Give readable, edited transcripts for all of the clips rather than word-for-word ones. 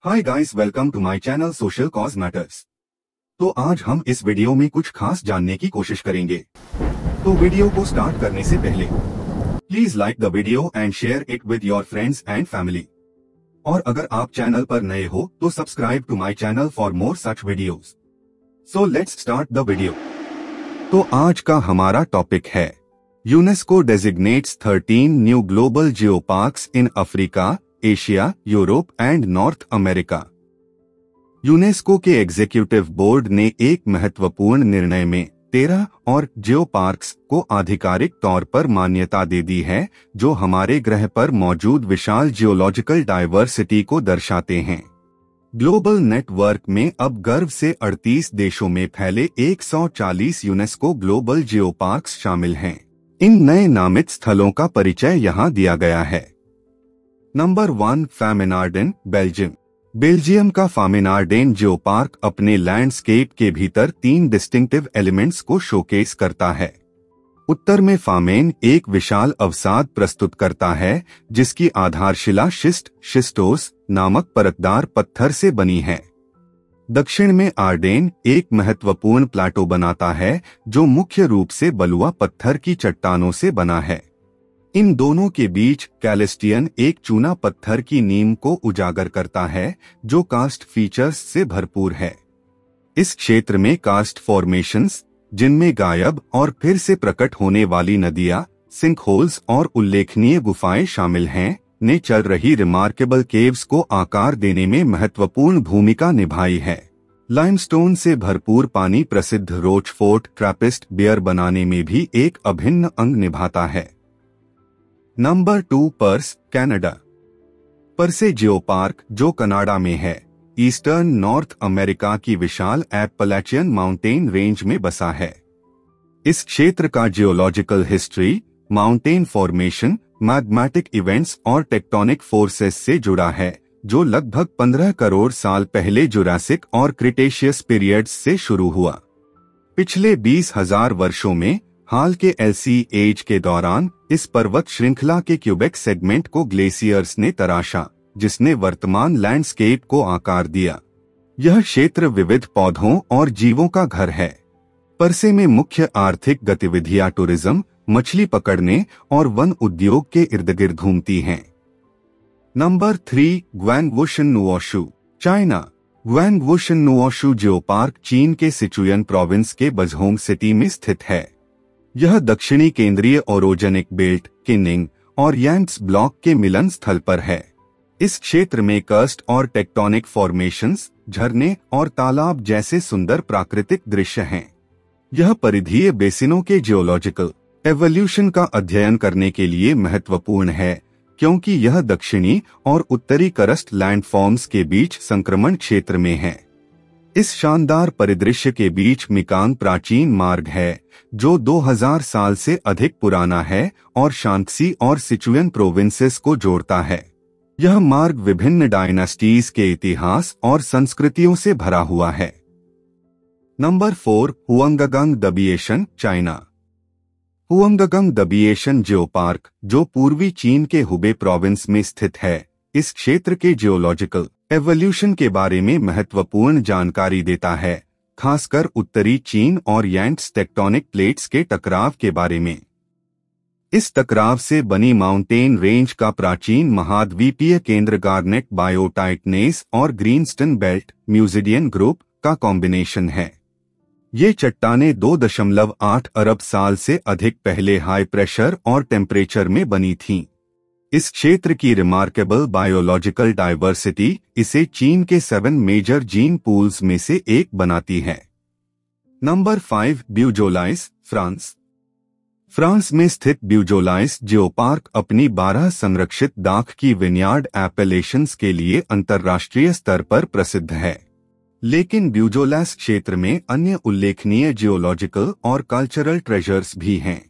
Hi guys, welcome to my channel social cause matters. तो आज हम इस वीडियो में कुछ खास जानने की कोशिश करेंगे। तो वीडियो को स्टार्ट करने से पहले please like the video and share it with your friends and family. और अगर आप चैनल पर नए हो तो subscribe to my channel for more such videos. So let's start the video. तो आज का हमारा टॉपिक है UNESCO designates 13 new global geoparks in Africa, Asia, Europe and North America. UNESCO के एग्जीक्यूटिव बोर्ड ने एक महत्वपूर्ण निर्णय में 13 और जियो पार्क्स को आधिकारिक तौर पर मान्यता दे दी है, जो हमारे ग्रह पर मौजूद विशाल जियोलॉजिकल डायवर्सिटी को दर्शाते हैं। ग्लोबल नेटवर्क में अब गर्व से 38 देशों में फैले 140 यूनेस्को ग्लोबल जियो पार्क्स शामिल हैं। इन नए नामित स्थलों का परिचय यहाँ दिया गया है। Number 1, फामेनार्डेन, Belgium. बेल्जियम का फामेनार्डेन जियो पार्क अपने लैंडस्केप के भीतर 3 डिस्टिंक्टिव एलिमेंट्स को शोकेस करता है। उत्तर में फामेन एक विशाल अवसाद प्रस्तुत करता है, जिसकी आधारशिला शिस्टोस नामक परतदार पत्थर से बनी है। दक्षिण में आर्डेन एक महत्वपूर्ण प्लाटो बनाता है, जो मुख्य रूप से बलुआ पत्थर की चट्टानों से बना है। इन दोनों के बीच कैलेस्टियन एक चूना पत्थर की नींव को उजागर करता है, जो कार्स्ट फीचर्स से भरपूर है। इस क्षेत्र में कार्स्ट फॉर्मेशंस, जिनमें गायब और फिर से प्रकट होने वाली नदियां, सिंकहोल्स और उल्लेखनीय गुफाएं शामिल हैं, ने चल रही रिमार्केबल केव्स को आकार देने में महत्वपूर्ण भूमिका निभाई है। लाइमस्टोन से भरपूर पानी प्रसिद्ध रोचफोर्ट ट्रैपिस्ट बियर बनाने में भी एक अभिन्न अंग निभाता है। Number 2, purse, Canada. Pursue geo park, जो कनाडा में है, ईस्टर्न नॉर्थ अमेरिका की विशाल एप्पलाचियन माउंटेन रेंज में बसा है। इस क्षेत्र का geological history mountain formation, magmatic events और टेक्टोनिक फोर्सेस से जुड़ा है, जो लगभग 15 करोड़ साल पहले जुरासिक और क्रिटेशियस पीरियड्स से शुरू हुआ। पिछले 20,000 वर्षों में हाल के एलसी एज के दौरान इस पर्वत श्रृंखला के क्यूबेक सेगमेंट को ग्लेशियर्स ने तराशा, जिसने वर्तमान लैंडस्केप को आकार दिया। यह क्षेत्र विविध पौधों और जीवों का घर है। पर्से में मुख्य आर्थिक गतिविधियां टूरिज्म, मछली पकड़ने और वन उद्योग के इर्द गिर्द घूमती हैं। Number 3, Guangwu Nuoshu, China. Guangwu Nuoshu geopark चीन के सिचुयन प्रोविंस के बझोंग सिटी में स्थित है। यह दक्षिणी केंद्रीय ओरोजेनिक बेल्ट, किनिंग और यांग्स ब्लॉक के मिलन स्थल पर है। इस क्षेत्र में कर्स्ट और टेक्टोनिक फॉर्मेशंस, झरने और तालाब जैसे सुंदर प्राकृतिक दृश्य हैं। यह परिधीय बेसिनों के जियोलॉजिकल एवोल्यूशन का अध्ययन करने के लिए महत्वपूर्ण है, क्योंकि यह दक्षिणी और उत्तरी करस्ट लैंडफॉर्म्स के बीच संक्रमण क्षेत्र में है। इस शानदार परिदृश्य के बीच मिकांग प्राचीन मार्ग है, जो 2000 साल से अधिक पुराना है और शांक्सी और सिचुयन प्रोविंसेस को जोड़ता है। यह मार्ग विभिन्न डायनास्टीज के इतिहास और संस्कृतियों से भरा हुआ है। Number 4, Huanggang Dabieshan, China. Huanggang Dabieshan geopark, जो पूर्वी चीन के हुबे प्रोविंस में स्थित है, इस क्षेत्र के जियोलॉजिकल एवोल्यूशन के बारे में महत्वपूर्ण जानकारी देता है, खासकर उत्तरी चीन और यांग्स टेक्टोनिक प्लेट्स के टकराव के बारे में। इस टकराव से बनी माउंटेन रेंज का प्राचीन महाद्वीपीय केंद्र गार्नेट बायोटाइटनेस और ग्रीनस्टन बेल्ट म्यूजिडियन ग्रुप का कॉम्बिनेशन है। ये चट्टानें 2.8 अरब साल से अधिक पहले हाई प्रेशर और टेम्परेचर में बनी थीं। इस क्षेत्र की रिमार्केबल बायोलॉजिकल डायवर्सिटी इसे चीन के 7 मेजर जीन पूल्स में से एक बनाती है। Number 5, ब्यूजोलाइस, France. फ्रांस में स्थित ब्यूजोलाइस जियो पार्क अपनी 12 संरक्षित दाख की विनयार्ड एपेलेशंस के लिए अंतर्राष्ट्रीय स्तर पर प्रसिद्ध है। लेकिन ब्यूजोलाइस क्षेत्र में अन्य उल्लेखनीय जियोलॉजिकल और कल्चरल ट्रेजर्स भी हैं।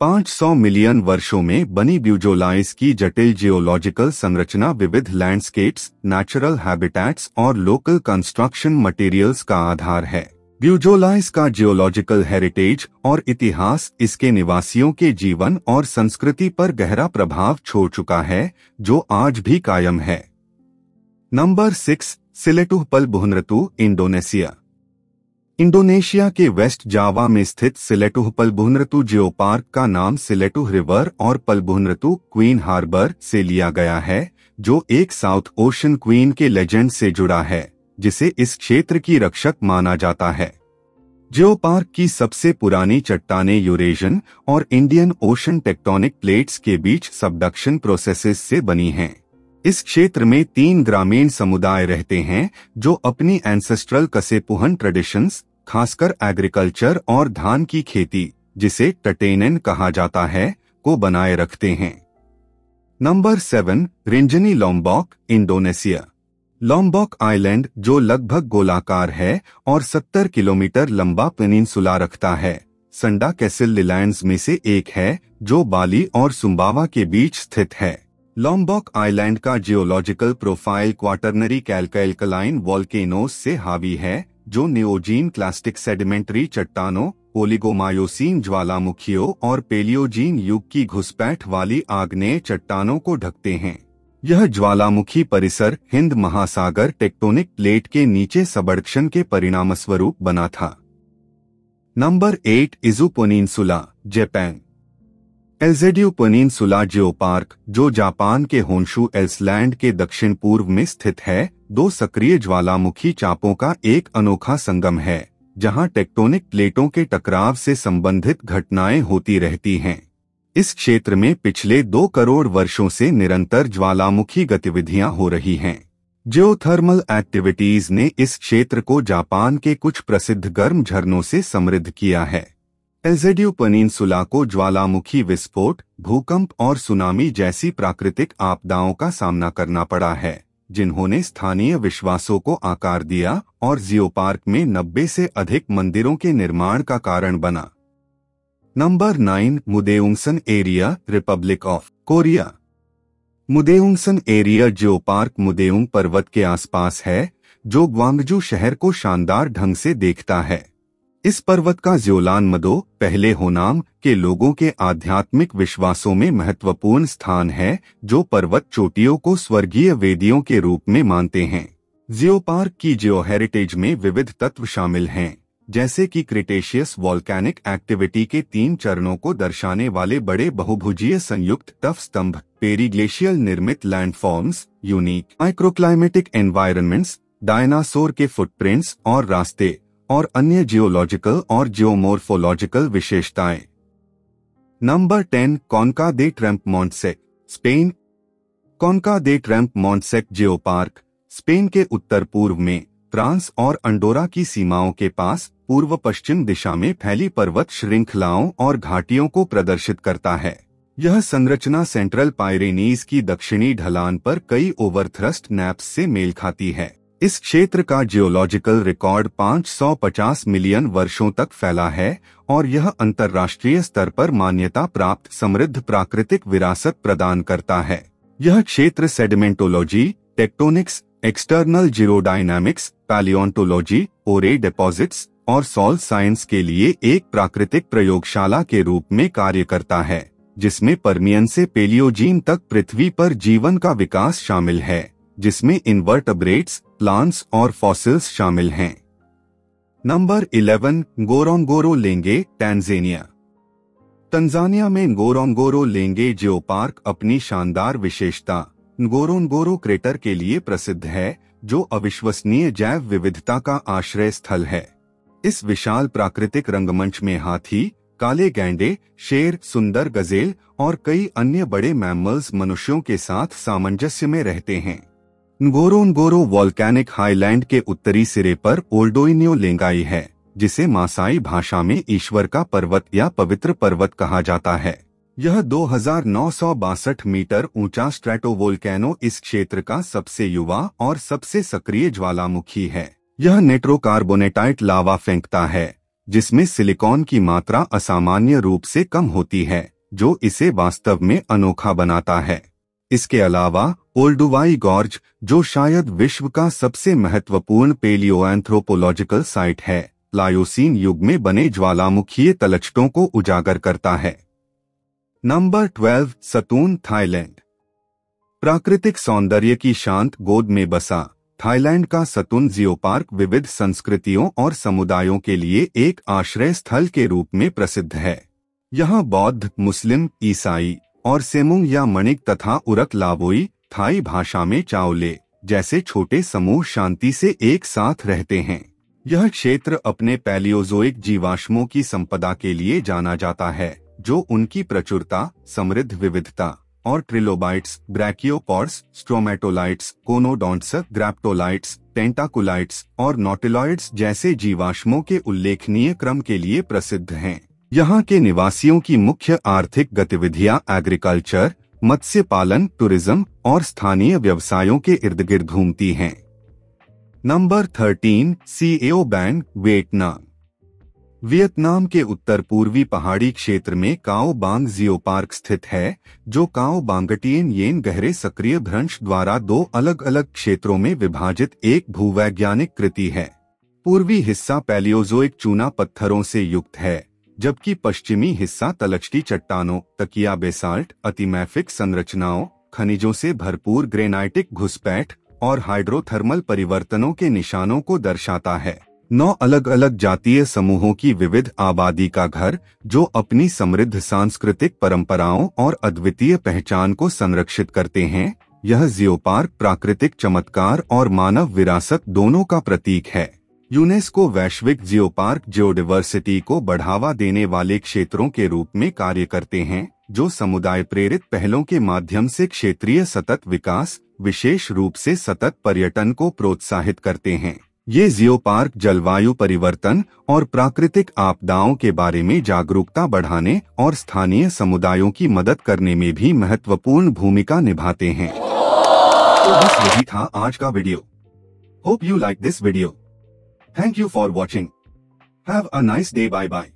500 मिलियन वर्षों में बनी ब्यूजोलाइस की जटिल जियोलॉजिकल संरचना विविध लैंडस्केप्स, नेचुरल हैबिटेट्स और लोकल कंस्ट्रक्शन मटेरियल्स का आधार है। ब्यूजोलाइस का जियोलॉजिकल हेरिटेज और इतिहास इसके निवासियों के जीवन और संस्कृति पर गहरा प्रभाव छोड़ चुका है, जो आज भी कायम है। Number 6, Ciletuh Palabuhanratu, Indonesia. Indonesia के वेस्ट जावा में स्थित सिलेटुह पलबुहनरतु जियो पार्क का नाम सिलेटुह रिवर और पलबुहनरतु क्वीन हार्बर से लिया गया है, जो एक साउथ ओशन क्वीन के लेजेंड से जुड़ा है, जिसे इस क्षेत्र की रक्षक माना जाता है। जियो पार्क की सबसे पुरानी चट्टानें यूरेशियन और इंडियन ओशन टेक्टोनिक प्लेट्स के बीच सबडक्शन प्रोसेसेस से बनी हैं। इस क्षेत्र में 3 ग्रामीण समुदाय रहते हैं जो अपनी एंसेस्ट्रल कसेपुहन ट्रेडिशंस, खासकर एग्रीकल्चर और धान की खेती, जिसे टटेनन कहा जाता है, को बनाए रखते हैं। Number 7, Rinjani Lombok, Indonesia. Lombok Island, जो लगभग गोलाकार है और 70 किलोमीटर लंबा पेनिनसुला रखता है, संडा कैसल आइलैंड्स में से एक है, जो बाली और सुम्बावा के बीच स्थित है। लॉम्बॉक आइलैंड का जियोलॉजिकल प्रोफाइल क्वाटरनरी कैल्काइलकलाइन वॉल्केनोस से हावी है, जो नियोजीन क्लास्टिक सेडिमेंट्री चट्टानों, ओलिगोमायोसीन ज्वालामुखियों और पेलियोजीन युग की घुसपैठ वाली आग्नेय चट्टानों को ढकते हैं। यह ज्वालामुखी परिसर हिंद महासागर टेक्टोनिक प्लेट के नीचे सबडक्शन के परिणामस्वरूप बना था। Number 8, Izu Peninsula, Japan. एल्जेड्यू पेनिनसुला जियो पार्क, जो जापान के होन्शु आइलैंड के दक्षिण पूर्व में स्थित है, 2 सक्रिय ज्वालामुखी चापों का एक अनोखा संगम है, जहां टेक्टोनिक प्लेटों के टकराव से संबंधित घटनाएं होती रहती हैं। इस क्षेत्र में पिछले 2 करोड़ वर्षों से निरंतर ज्वालामुखी गतिविधियां हो रही हैं। जियोथर्मल एक्टिविटीज ने इस क्षेत्र को जापान के कुछ प्रसिद्ध गर्म झरनों से समृद्ध किया है। एल्जेड्यू पेनिनसुला को ज्वालामुखी विस्फोट, भूकंप और सुनामी जैसी प्राकृतिक आपदाओं का सामना करना पड़ा है, जिन्होंने स्थानीय विश्वासों को आकार दिया और जियो पार्क में 90 से अधिक मंदिरों के निर्माण का कारण बना। Number 9, Mudeungsan Area, Republic of Korea. Mudeungsan Area geopark Mudeung पर्वत के आसपास है, जो ग्वांगजू शहर को शानदार ढंग से देखता है। इस पर्वत का ज़्योलान मदो, पहले होनाम के लोगों के आध्यात्मिक विश्वासों में महत्वपूर्ण स्थान है, जो पर्वत चोटियों को स्वर्गीय वेदियों के रूप में मानते हैं। जियो पार्क की जियो हेरिटेज में विविध तत्व शामिल हैं, जैसे कि क्रिटेशियस वॉल्केनिक एक्टिविटी के 3 चरणों को दर्शाने वाले बड़े बहुभुजीय संयुक्त टफ स्तंभ, पेरीग्लेशियल निर्मित लैंडफॉर्म्स, यूनिक माइक्रोक्लाइमेटिक एनवायरनमेंट्स, डायनासोर के फुटप्रिंट्स और रास्ते, और अन्य जियोलॉजिकल और जियोमोर्फोलॉजिकल विशेषताएं। नंबर 10, कॉन्का दे ट्रेम्प-मॉन्टसेक, स्पेन। कॉन्का दे ट्रेम्प-मॉन्टसेक जियो पार्क स्पेन के उत्तर पूर्व में फ्रांस और अंडोरा की सीमाओं के पास पूर्व पश्चिम दिशा में फैली पर्वत श्रृंखलाओं और घाटियों को प्रदर्शित करता है। यह संरचना सेंट्रल पाइरेनीज की दक्षिणी ढलान पर कई ओवरथ्रस्ट नैप्स से मेल खाती है। इस क्षेत्र का जियोलॉजिकल रिकॉर्ड 550 मिलियन वर्षों तक फैला है और यह अंतर्राष्ट्रीय स्तर पर मान्यता प्राप्त समृद्ध प्राकृतिक विरासत प्रदान करता है। यह क्षेत्र सेडिमेंटोलॉजी, टेक्टोनिक्स, एक्सटर्नल जीरोडायनामिक्स, पैलियोंटोलॉजी, ओरे डिपॉजिट्स और सॉइल साइंस के लिए एक प्राकृतिक प्रयोगशाला के रूप में कार्य करता है, जिसमें पर्मियन से पेलियोजीन तक पृथ्वी पर जीवन का विकास शामिल है, जिसमें इनवर्टब्रेट्स, प्लांट्स और फॉसिल्स शामिल हैं। नंबर 11, गोरोंगोरो लेंगे, टैंजानिया। तंजानिया में गोरोंगोरो लेंगे जियो पार्क अपनी शानदार विशेषता गोरोंगोरो क्रेटर के लिए प्रसिद्ध है, जो अविश्वसनीय जैव विविधता का आश्रय स्थल है। इस विशाल प्राकृतिक रंगमंच में हाथी, काले गैंडे, शेर, सुंदर गजेल और कई अन्य बड़े मैमल्स मनुष्यों के साथ सामंजस्य में रहते हैं। गोरोंगोरो वॉल्केनिक हाईलैंड के उत्तरी सिरे पर ओल्डोइन्यो लेंगाई है, जिसे मासाई भाषा में ईश्वर का पर्वत या पवित्र पर्वत कहा जाता है। यह 2962 मीटर ऊंचा स्ट्रेटोवोल्केनो इस क्षेत्र का सबसे युवा और सबसे सक्रिय ज्वालामुखी है। यह नेट्रोकार्बोनेटाइट लावा फेंकता है, जिसमें सिलिकॉन की मात्रा असामान्य रूप से कम होती है, जो इसे वास्तव में अनोखा बनाता है। इसके अलावा ओल्डुवाई गॉर्ज, जो शायद विश्व का सबसे महत्वपूर्ण पेलियोएंथ्रोपोलॉजिकल साइट है, प्लायोसीन युग में बने ज्वालामुखीय तलछटों को उजागर करता है। Number 12, Satun, Thailand. प्राकृतिक सौंदर्य की शांत गोद में बसा थाईलैंड का सतुन जियो पार्क विविध संस्कृतियों और समुदायों के लिए एक आश्रय स्थल के रूप में प्रसिद्ध है। यहाँ बौद्ध, मुस्लिम, ईसाई और सेमुंग या मणिक तथा उरक लावोई थाई भाषा में चाओले जैसे छोटे समूह शांति से एक साथ रहते हैं। यह क्षेत्र अपने पैलियोजोइक जीवाश्मों की संपदा के लिए जाना जाता है, जो उनकी प्रचुरता, समृद्ध विविधता और ट्रिलोबाइट्स, ब्रैकियोपॉड्स, स्ट्रोमेटोलाइट्स, कोनोडोंट्स, ग्रैप्टोलाइट्स, टेंटाकुलाइट्स और नॉटिलॉइड्स जैसे जीवाश्मों के उल्लेखनीय क्रम के लिए प्रसिद्ध हैं। यहाँ के निवासियों की मुख्य आर्थिक गतिविधियाँ एग्रीकल्चर, मत्स्य पालन, टूरिज्म और स्थानीय व्यवसायों के इर्द गिर्द घूमती हैं। Number 13, CAO bang, Vietnam. Vietnam के उत्तर पूर्वी पहाड़ी क्षेत्र में काओ बांग जियो पार्क स्थित है, जो काओ बांगटियन येन गहरे सक्रिय भ्रंश द्वारा 2 अलग अलग क्षेत्रों में विभाजित एक भूवैज्ञानिक कृति है। पूर्वी हिस्सा पैलियोजोइक चूना पत्थरों से युक्त है, जबकि पश्चिमी हिस्सा तलछटी चट्टानों, तकिया बेसाल्ट, अतिमैफिक संरचनाओं, खनिजों से भरपूर ग्रेनाइटिक घुसपैठ और हाइड्रोथर्मल परिवर्तनों के निशानों को दर्शाता है। 9 अलग अलग जातीय समूहों की विविध आबादी का घर, जो अपनी समृद्ध सांस्कृतिक परंपराओं और अद्वितीय पहचान को संरक्षित करते हैं। यह जियो पार्क प्राकृतिक चमत्कार और मानव विरासत दोनों का प्रतीक है। यूनेस्को वैश्विक जियो पार्क जियोडाइवर्सिटी को बढ़ावा देने वाले क्षेत्रों के रूप में कार्य करते हैं, जो समुदाय प्रेरित पहलों के माध्यम से क्षेत्रीय सतत विकास, विशेष रूप से सतत पर्यटन को प्रोत्साहित करते हैं। ये जियो पार्क जलवायु परिवर्तन और प्राकृतिक आपदाओं के बारे में जागरूकता बढ़ाने और स्थानीय समुदायों की मदद करने में भी महत्वपूर्ण भूमिका निभाते हैं। तो बस यही था आज का video. Hope you like this video. Thank you for watching. Have a nice day. Bye bye.